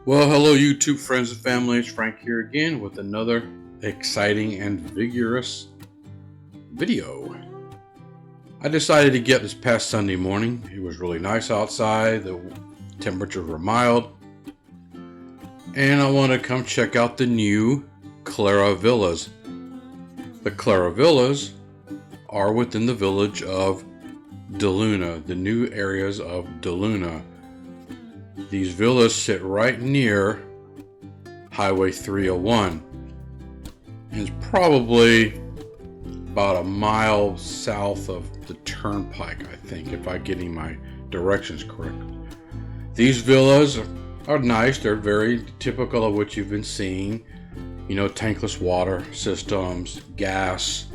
Well, hello YouTube friends and family, it's Frank here again with another exciting and vigorous video. I decided to get this past Sunday morning. It was really nice outside, the temperatures were mild, and I want to come check out the new Clara Villas. The Clara Villas are within the village of Deluna, the new areas of Deluna. These villas sit right near Highway 301 and it's probably about a mile south of the turnpike, I think, if I'm getting my directions correct. These villas are nice. They're very typical of what you've been seeing. You know, tankless water systems, gas.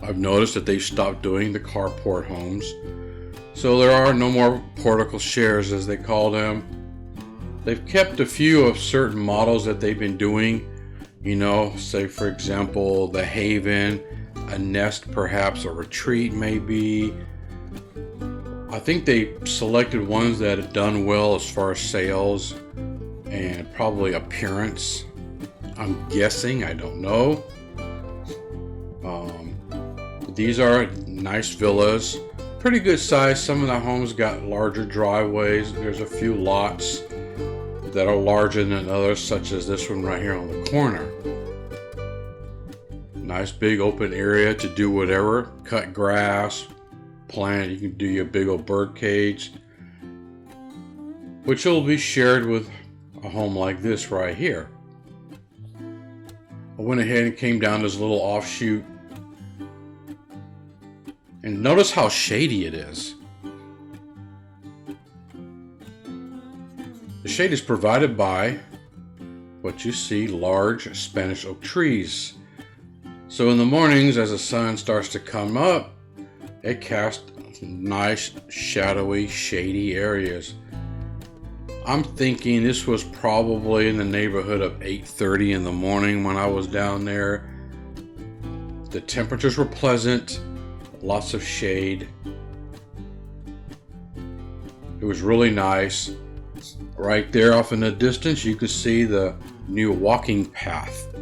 I've noticed that they've stopped doing the carport homes. So there are no more portico shares, as they call them. They've kept a few of certain models that they've been doing. You know, say for example, the Haven, a nest perhaps, a retreat maybe. I think they selected ones that have done well as far as sales and probably appearance. I'm guessing, I don't know. These are nice villas. Pretty good size. Some of the homes got larger driveways. There's a few lots that are larger than others, such as this one right here on the corner. Nice big open area to do whatever. Cut grass, plant. You can do your big old bird cage, which will be shared with a home like this right here. I went ahead and came down this little offshoot. And notice how shady it is. The shade is provided by what you see, large Spanish oak trees. So in the mornings, as the sun starts to come up, it casts nice, shadowy, shady areas. I'm thinking this was probably in the neighborhood of 8:30 in the morning when I was down there. The temperatures were pleasant. Lots of shade. It was really nice. Right there off in the distance, you could see the new walking path.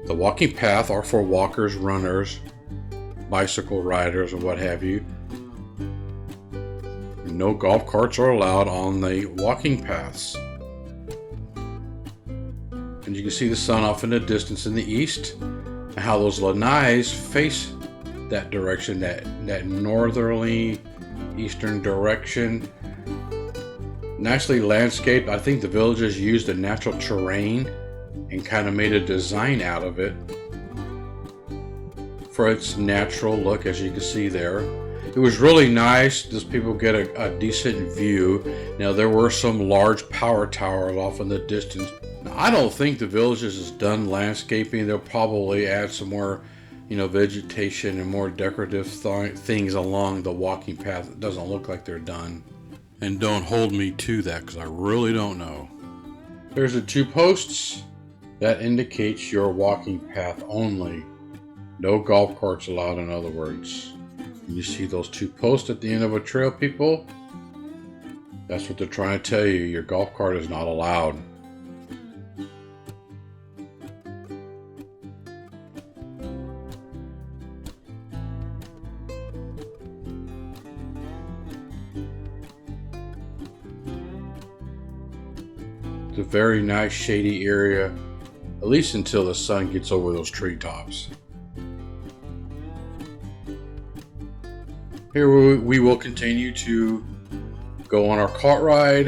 The walking path are for walkers, runners, bicycle riders, or what have you. No golf carts are allowed on the walking paths. And you can see the sun off in the distance in the east, and how those lanais face that direction, that northerly eastern direction. Nicely landscaped. I think the villagers used the natural terrain and kind of made a design out of it for its natural look, as you can see there. It was really nice. Those people get a decent view. Now there were some large power towers off in the distance. Now, I don't think the villagers has done landscaping. They'll probably add some more vegetation and more decorative things along the walking path. It doesn't look like they're done. And don't hold me to that because I really don't know. There's the 2 posts. That indicates your walking path only. No golf carts allowed, in other words. You see those 2 posts at the end of a trail, people? That's what they're trying to tell you. Your golf cart is not allowed. It's a very nice shady area, at least until the sun gets over those treetops. Here we will continue to go on our cart ride.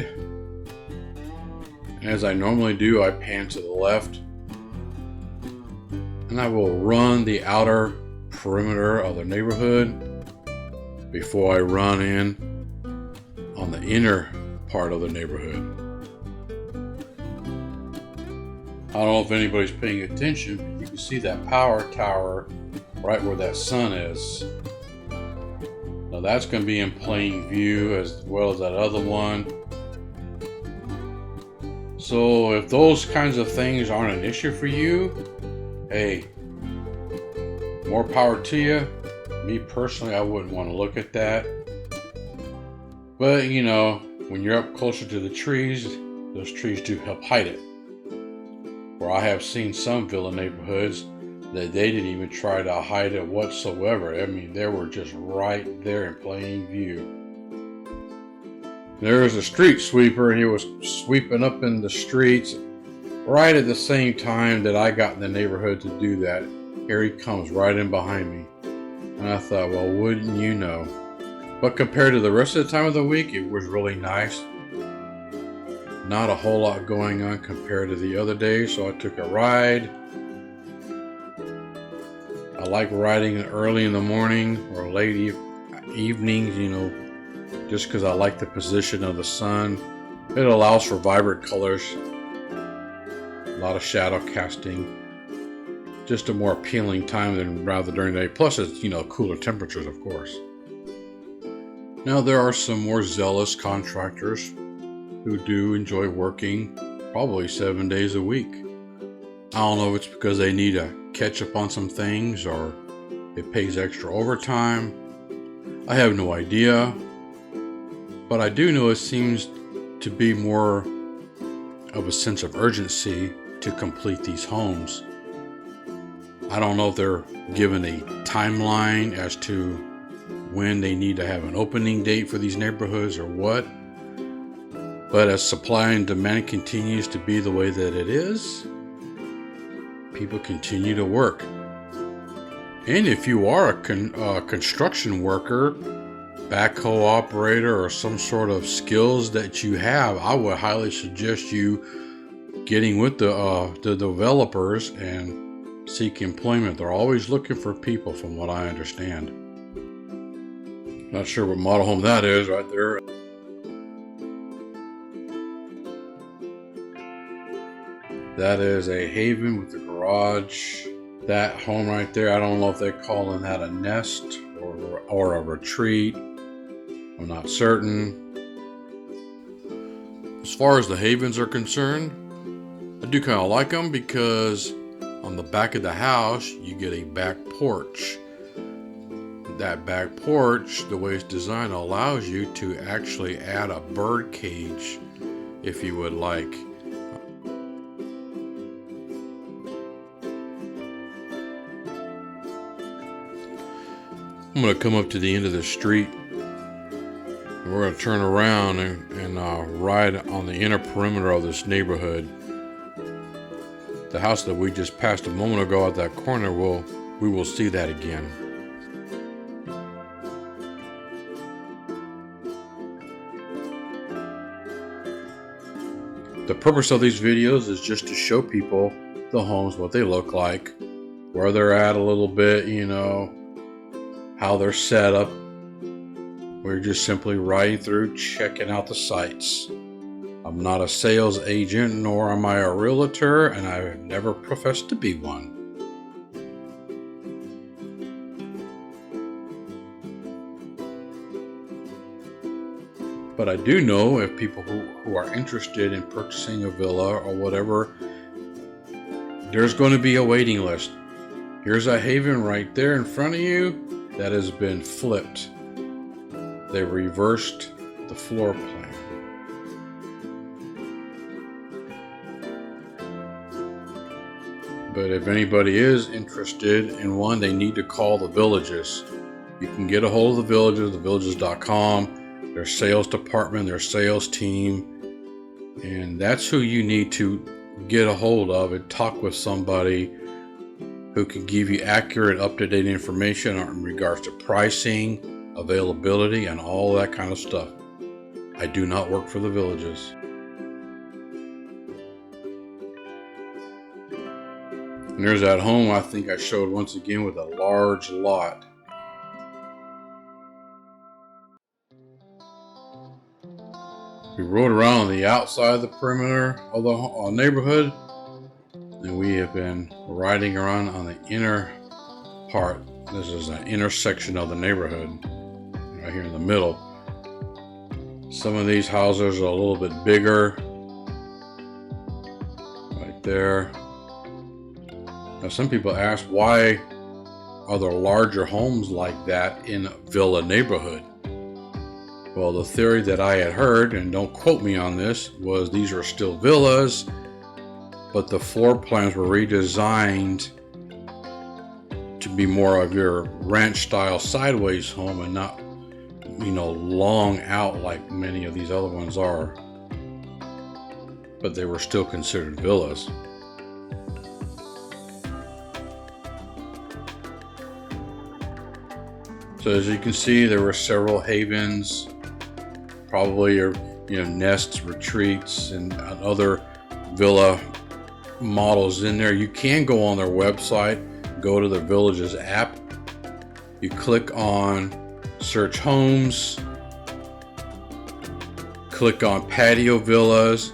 And as I normally do, I pan to the left. And I will run the outer perimeter of the neighborhood before I run in on the inner part of the neighborhood. I don't know if anybody's paying attention, but you can see that power tower right where that sun is. Now that's going to be in plain view, as well as that other one. So if those kinds of things aren't an issue for you, hey, more power to you. Me personally, I wouldn't want to look at that. But you know, when you're up closer to the trees, those trees do help hide it. Where I have seen some villa neighborhoods that they didn't even try to hide it whatsoever. I mean, they were just right there in plain view. There was a street sweeper, and he was sweeping up in the streets right at the same time that I got in the neighborhood to do that. Here he comes right in behind me. And I thought, well, wouldn't you know? But compared to the rest of the time of the week, it was really nice. Not a whole lot going on compared to the other days, so I took a ride. I like riding early in the morning or late evenings, you know, just because I like the position of the sun. It allows for vibrant colors, a lot of shadow casting. Just a more appealing time than rather during the day. Plus, it's, you know, cooler temperatures, of course. Now, there are some more zealous contractors who do enjoy working probably 7 days a week. I don't know if it's because they need to catch up on some things or it pays extra overtime. I have no idea. But I do know it seems to be more of a sense of urgency to complete these homes. I don't know if they're given a timeline as to when they need to have an opening date for these neighborhoods or what. But as supply and demand continues to be the way that it is, people continue to work. And if you are a construction worker, backhoe operator, or some sort of skills that you have, I would highly suggest you getting with the developers and seek employment. They're always looking for people, from what I understand. Not sure what model home that is right there. That is a haven with a garage. That home right there, I don't know if they're calling that a nest or a retreat. I'm not certain. As far as the havens are concerned, I do kind of like them because on the back of the house, you get a back porch. That back porch, the way it's designed, allows you to actually add a bird cage if you would like. I'm going to come up to the end of the street. We're going to turn around and ride on the inner perimeter of this neighborhood. The house that we just passed a moment ago at that corner, we will see that again. The purpose of these videos is just to show people the homes, what they look like, where they're at a little bit, you know, how they're set up. We're just simply riding through, checking out the sites. I'm not a sales agent, nor am I a realtor, and I've never professed to be one. But I do know if people who are interested in purchasing a villa or whatever, there's going to be a waiting list. Here's a haven right there in front of you that has been flipped. They reversed the floor plan. But if anybody is interested in one, they need to call the Villages. You can get a hold of the Villages, thevillages.com, their sales department, their sales team. And that's who you need to get a hold of and talk with somebody who can give you accurate, up-to-date information in regards to pricing, availability, and all that kind of stuff. I do not work for the Villages. And there's that home I think I showed once again with a large lot. We rode around on the outside of the perimeter of the neighborhood, and we have been riding around on the inner part. This is an intersection of the neighborhood, right here in the middle. Some of these houses are a little bit bigger, right there. Now, some people ask, why are there larger homes like that in a villa neighborhood? Well, the theory that I had heard, and don't quote me on this, was these are still villas, but the floor plans were redesigned to be more of your ranch style sideways home and not, long out like many of these other ones are. But they were still considered villas. So as you can see, there were several havens, probably your nests, retreats, and other villa models in there. You can go on their website, go to the Villages app. You click on search homes, click on patio villas.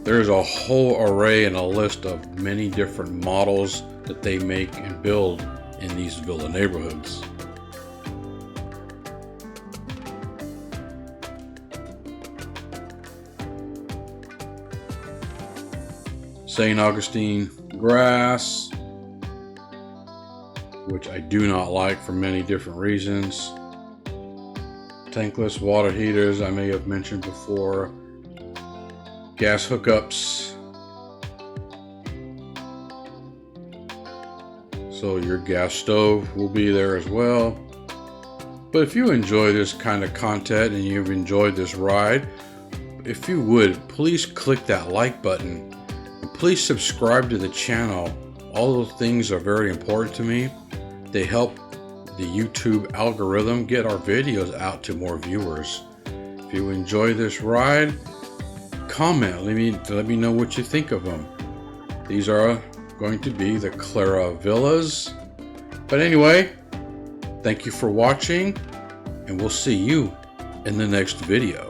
There's a whole array and a list of many different models that they make and build in these villa neighborhoods. St. Augustine grass, which I do not like for many different reasons. Tankless water heaters, I may have mentioned before. Gas hookups. So your gas stove will be there as well. But if you enjoy this kind of content and you've enjoyed this ride, if you would, please click that like button. Please subscribe to the channel. All those things are very important to me. They help the YouTube algorithm get our videos out to more viewers. If you enjoy this ride, comment. Let me know what you think of them. These are going to be the Clara Villas. But anyway, thank you for watching, and we'll see you in the next video.